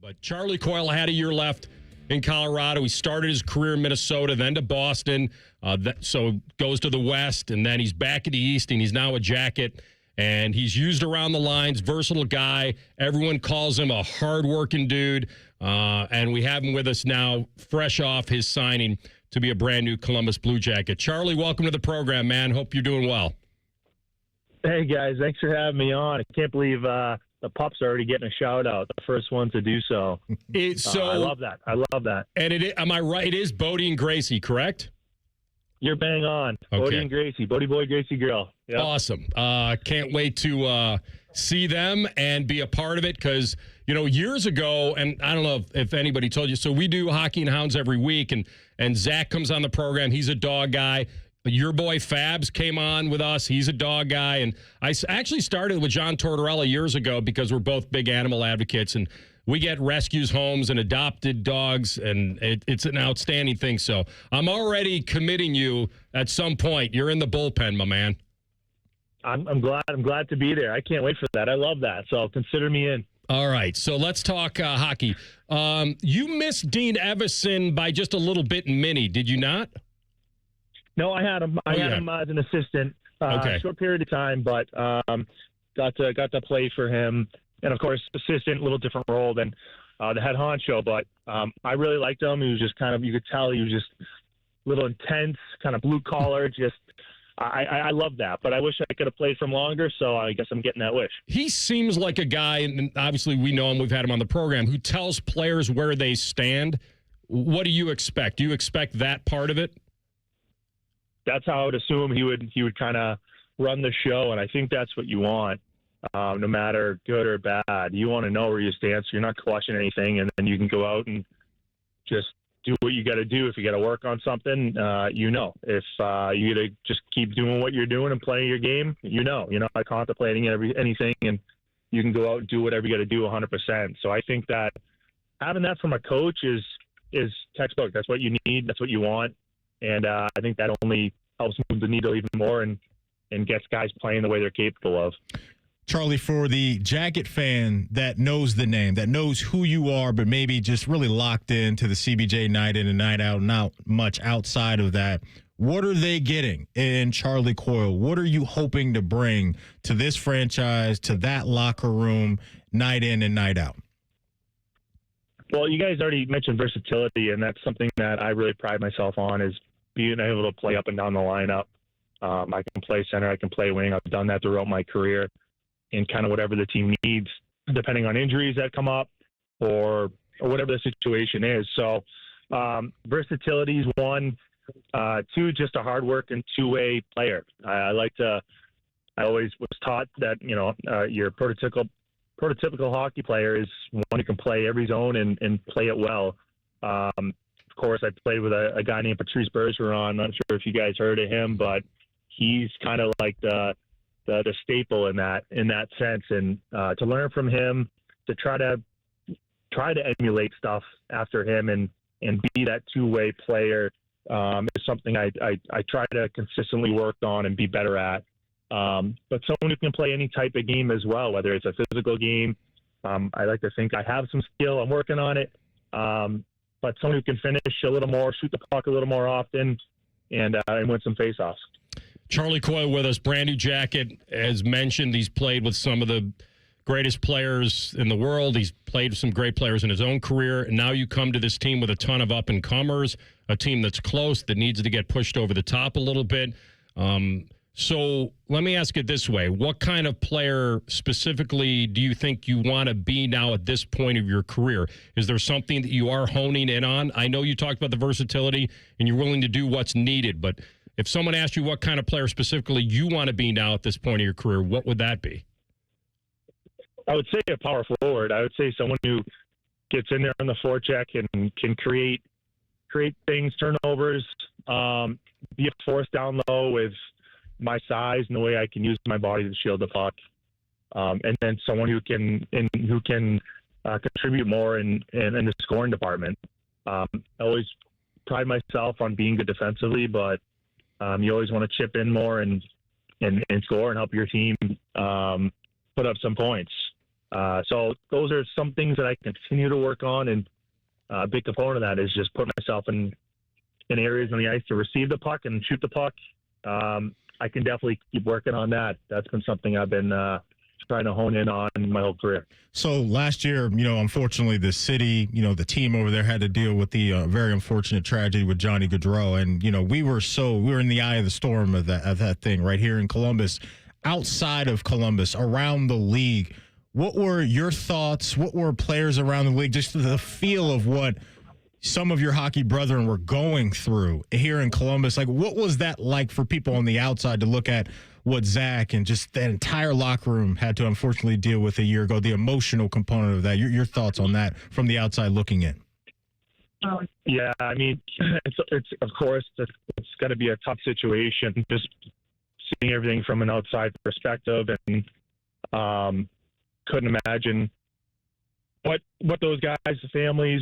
But Charlie Coyle had a year left in Colorado. He started his career in Minnesota, then to Boston. So goes to the West, and then he's back at the East, and he's now a Jacket. And he's used around the lines, versatile guy. Everyone calls him a hard-working dude. And we have him with us now, fresh off his signing to be a brand-new Columbus Blue Jacket. Charlie, welcome to the program, man. Hope you're doing well. Hey, guys. Thanks for having me on. I can't believe the pups are already getting a shout-out, the first one to do so. I love that. And am I right? It is Bodie and Gracie, correct? You're bang on. Okay. Bodie and Gracie. Bodie boy, Gracie girl. Yep. Awesome. Can't wait to see them and be a part of it because, years ago, and I don't know if anybody told you, so we do Hockey and Hounds every week, and Zach comes on the program. He's a dog guy. Your boy Fabs came on with us. He's a dog guy. And I actually started with John Tortorella years ago because we're both big animal advocates, and we get rescues, homes, and adopted dogs, and it's an outstanding thing. So I'm already committing you at some point. You're in the bullpen, my man. I'm glad to be there. I can't wait for that. I love that. So consider me in. All right, so let's talk hockey. You missed Dean Evason by just a little bit in mini, did you not? No, I had him. I had him as an assistant. Okay. Short period of time, but got to play for him. And of course, assistant, a little different role than the head honcho. But I really liked him. He was just you could tell he was just a little intense, kind of blue collar. Just I love that. But I wish I could have played for him longer. So I guess I'm getting that wish. He seems like a guy, and obviously we know him. We've had him on the program, who tells players where they stand. What do you expect? Do you expect that part of it? That's how I would assume he would kind of run the show, and I think that's what you want, no matter good or bad. You want to know where you stand, so you're not questioning anything, and then you can go out and just do what you got to do. If you got to work on something, If you got to just keep doing what you're doing and playing your game, you're not contemplating anything, and you can go out and do whatever you got to do 100%. So I think that having that from a coach is textbook. That's what you need. That's what you want. And I think that only helps move the needle even more and gets guys playing the way they're capable of. Charlie, for the Jacket fan that knows the name, that knows who you are, but maybe just really locked into the CBJ night in and night out, not much outside of that, what are they getting in Charlie Coyle? What are you hoping to bring to this franchise, to that locker room, night in and night out? Well, you guys already mentioned versatility, and that's something that I really pride myself on, is being able to play up and down the lineup. I can play center, I can play wing. I've done that throughout my career, and kind of whatever the team needs, depending on injuries that come up or whatever the situation is. So versatility is one. Two, just a hard-working two-way player. I always was taught that, your prototypical hockey player is one who can play every zone and play it well. Of course, I played with a guy named Patrice Bergeron. I'm not sure if you guys heard of him, but he's kind of like the staple in that sense. And to learn from him, to try to emulate stuff after him and be that two-way player is something I try to consistently work on and be better at. But someone who can play any type of game as well, whether it's a physical game. I like to think I have some skill. I'm working on it. But someone who can finish a little more, shoot the puck a little more often, and win some faceoffs. Charlie Coyle with us, brand new Jacket. As mentioned, he's played with some of the greatest players in the world. He's played with some great players in his own career. And now you come to this team with a ton of up-and-comers, a team that's close, that needs to get pushed over the top a little bit. So let me ask it this way. What kind of player specifically do you think you want to be now at this point of your career? Is there something that you are honing in on? I know you talked about the versatility and you're willing to do what's needed, but if someone asked you what kind of player specifically you want to be now at this point of your career, what would that be? I would say a power forward. I would say someone who gets in there on the forecheck and can create things, turnovers, be a force down low with my size and the way I can use my body to shield the puck, and then someone who can contribute more in the scoring department. I always pride myself on being good defensively, but you always want to chip in more and score and help your team put up some points. So those are some things that I continue to work on, and a big component of that is just putting myself in areas on the ice to receive the puck and shoot the puck. I can definitely keep working on that. That's been something I've been trying to hone in on my whole career. So last year, unfortunately, the city, the team over there had to deal with the very unfortunate tragedy with Johnny Gaudreau. And, we were in the eye of the storm of that thing right here in Columbus. Outside of Columbus, around the league, what were your thoughts? What were players around the league? Just the feel of what some of your hockey brethren were going through here in Columbus. Like, what was that like for people on the outside to look at what Zach and just that entire locker room had to unfortunately deal with a year ago, the emotional component of that? Your thoughts on that from the outside looking in? Yeah, I mean, it's of course, it's going to be a tough situation, just seeing everything from an outside perspective, and couldn't imagine what those guys, the families,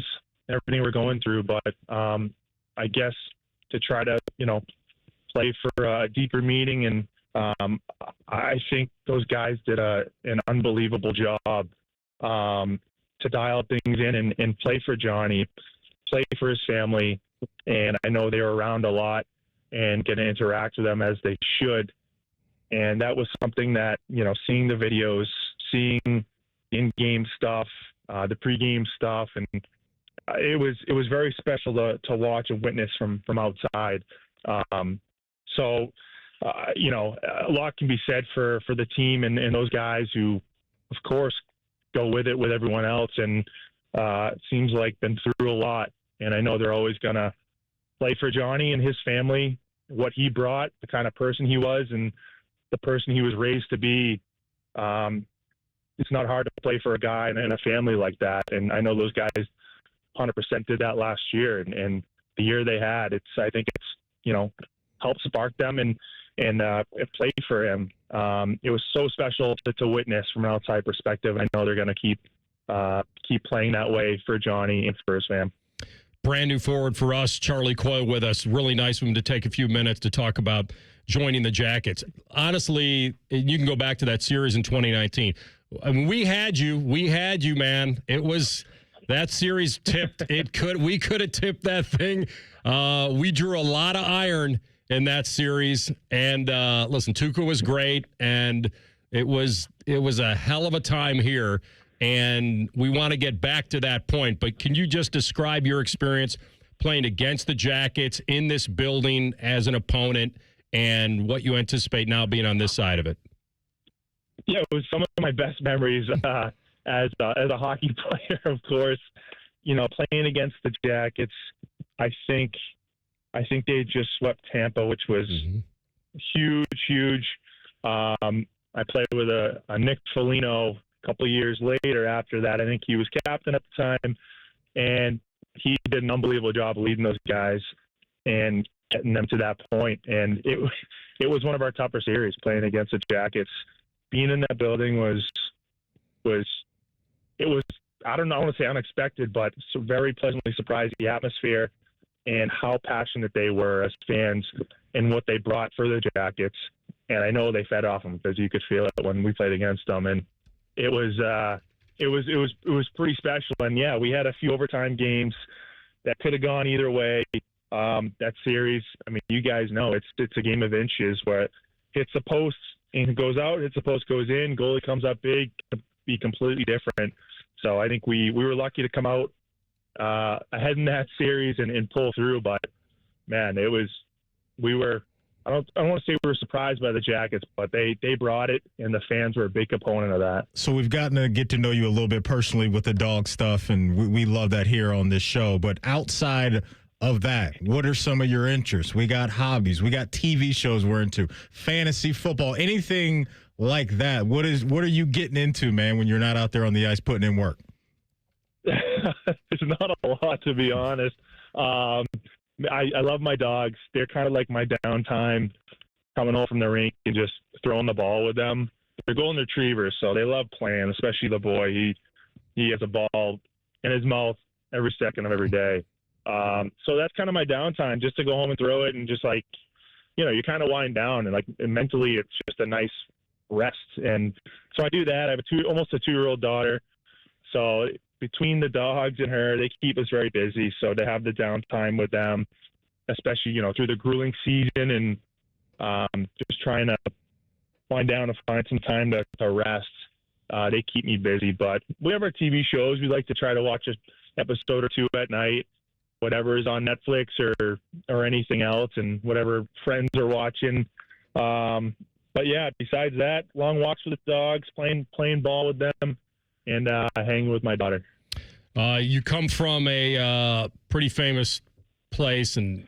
everything we're going through. But I guess to try to, play for a deeper meaning, and I think those guys did an unbelievable job to dial things in and play for Johnny, play for his family. And I know they were around a lot and get to interact with them as they should. And that was something that, seeing the videos, seeing the in-game stuff, the pre-game stuff, and it was very special to watch and witness from outside. So a lot can be said for the team and those guys who, of course, go with it with everyone else, and it seems like been through a lot. And I know they're always going to play for Johnny and his family, what he brought, the kind of person he was, and the person he was raised to be. It's not hard to play for a guy and a family like that. And I know those guys 100% did that last year, and the year they had, I think it's helped spark them and play for him. It was so special to witness from an outside perspective. I know they're going to keep playing that way for Johnny and for his fam. Brand new forward for us, Charlie Coyle with us. Really nice of him to take a few minutes to talk about joining the Jackets. Honestly, you can go back to that series in 2019. I mean, we had you, man. It was that series tipped. We could have tipped that thing. We drew a lot of iron in that series. And listen, Tuukka was great, and it was a hell of a time here. And we want to get back to that point. But can you just describe your experience playing against the Jackets in this building as an opponent, and what you anticipate now being on this side of it? Yeah, it was some of my best memories as a hockey player, of course. Playing against the Jackets, I think they just swept Tampa, which was huge. I played with a Nick Foligno a couple of years later after that. I think he was captain at the time, and he did an unbelievable job leading those guys and getting them to that point. And it was one of our tougher series, playing against the Jackets. Being in that building was I don't know, I want to say unexpected, but very pleasantly surprised, the atmosphere and how passionate they were as fans and what they brought for the Jackets. And I know they fed off them, because you could feel it when we played against them. And it was pretty special. And yeah, we had a few overtime games that could have gone either way. That series, I mean, you guys know it's a game of inches, where it hits the post and it goes out, hits the post, goes in, goalie comes up big, be completely different. So I think we were lucky to come out ahead in that series and pull through. But man, I don't want to say we were surprised by the Jackets, but they brought it, and the fans were a big component of that. So we've gotten to get to know you a little bit personally with the dog stuff, and we love that here on this show. But outside of that, what are some of your interests? We got hobbies. We got TV shows we're into, fantasy football, anything like that. What are you getting into, man, when you're not out there on the ice putting in work? It's not a lot, to be honest. I love my dogs. They're kind of like my downtime, coming home from the rink and just throwing the ball with them. They're golden retrievers, so they love playing, especially the boy. He has a ball in his mouth every second of every day. So that's kind of my downtime, just to go home and throw it, and just you kind of wind down, and mentally it's just a nice rest. And so I do that. I have almost a 2-year-old daughter. So between the dogs and her, they keep us very busy. So to have the downtime with them, especially, through the grueling season and just trying to wind down and find some time to rest, they keep me busy. But we have our TV shows. We like to try to watch an episode or two at night, whatever is on Netflix or anything else, and whatever friends are watching. But yeah, besides that, long walks with the dogs, playing ball with them, and hanging with my daughter. You come from a pretty famous place, and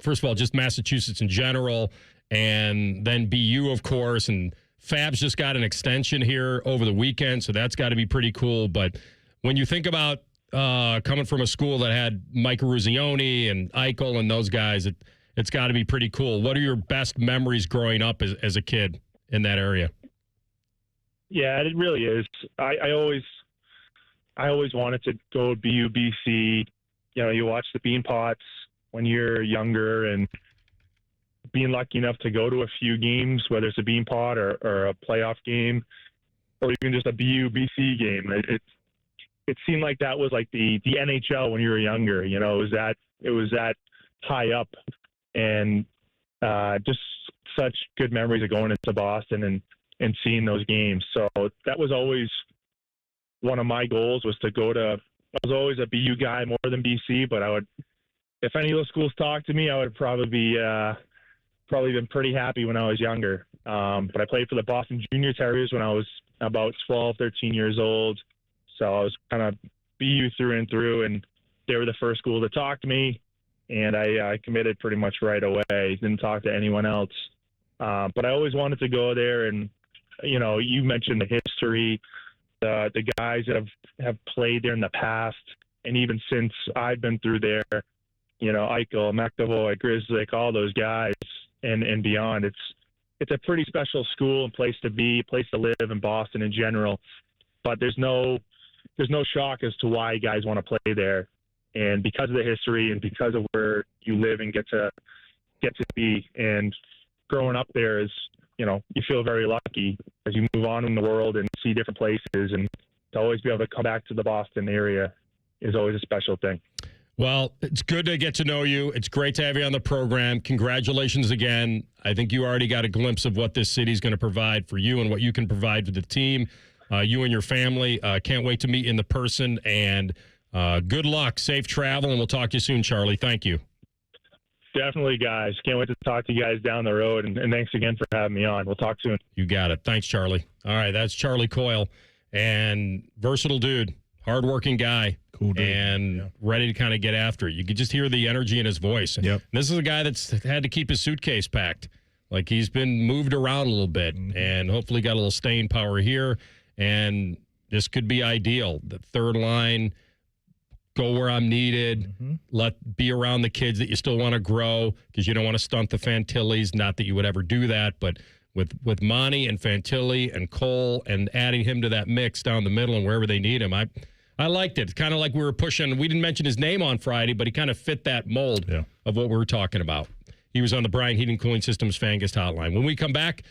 first of all, just Massachusetts in general, and then BU, of course, and Fab's just got an extension here over the weekend, so that's got to be pretty cool. But when you think about coming from a school that had Mike Ruzioni and Eichel and those guys, it's got to be pretty cool. What are your best memories growing up as a kid in that area? Yeah, it really is. I always wanted to go BU, BC. You watch the Bean Pots when you're younger, and being lucky enough to go to a few games, whether it's a Bean Pot or a playoff game, or even just a BU, BC game. It seemed like that was like the NHL when you were younger. It was that high up, and just such good memories of going into Boston and seeing those games. So that was always one of my goals, was to go to. I was always a BU guy more than BC, but if any of those schools talked to me, I would probably been pretty happy when I was younger. But I played for the Boston Junior Terriers when I was about 12, 13 years old. So I was kind of BU through and through, and they were the first school to talk to me, and I committed pretty much right away. Didn't talk to anyone else. But I always wanted to go there, and, you mentioned the history, the guys that have played there in the past, and even since I've been through there, Eichel, McAvoy, Grizzly, all those guys and beyond. It's a pretty special school and place to be, place to live in Boston in general. But there's no shock as to why guys want to play there, and because of the history and because of where you live and get to be. And growing up there is, you feel very lucky as you move on in the world and see different places, and to always be able to come back to the Boston area is always a special thing. Well, it's good to get to know you. It's great to have you on the program. Congratulations again. I think you already got a glimpse of what this city is going to provide for you and what you can provide for the team, you and your family. Can't wait to meet in the person, and good luck, safe travel, and we'll talk to you soon, Charlie. Thank you. Definitely, guys. Can't wait to talk to you guys down the road, and thanks again for having me on. We'll talk soon. You got it. Thanks, Charlie. All right, that's Charlie Coyle, and versatile dude, hardworking guy. Cool dude. And ready to kind of get after it. You could just hear the energy in his voice. Yep. And this is a guy that's had to keep his suitcase packed. Like, he's been moved around a little bit, and hopefully got a little staying power here. And this could be ideal. The third line, go where I'm needed, be around the kids that you still want to grow, because you don't want to stunt the Fantillis. Not that you would ever do that, but with Monty and Fantilli and Cole and adding him to that mix down the middle and wherever they need him, I liked it. It's kind of like we were pushing. We didn't mention his name on Friday, but he kind of fit that mold of what we were talking about. He was on the Brian Heating Cooling Systems Fan Guest Hotline. When we come back,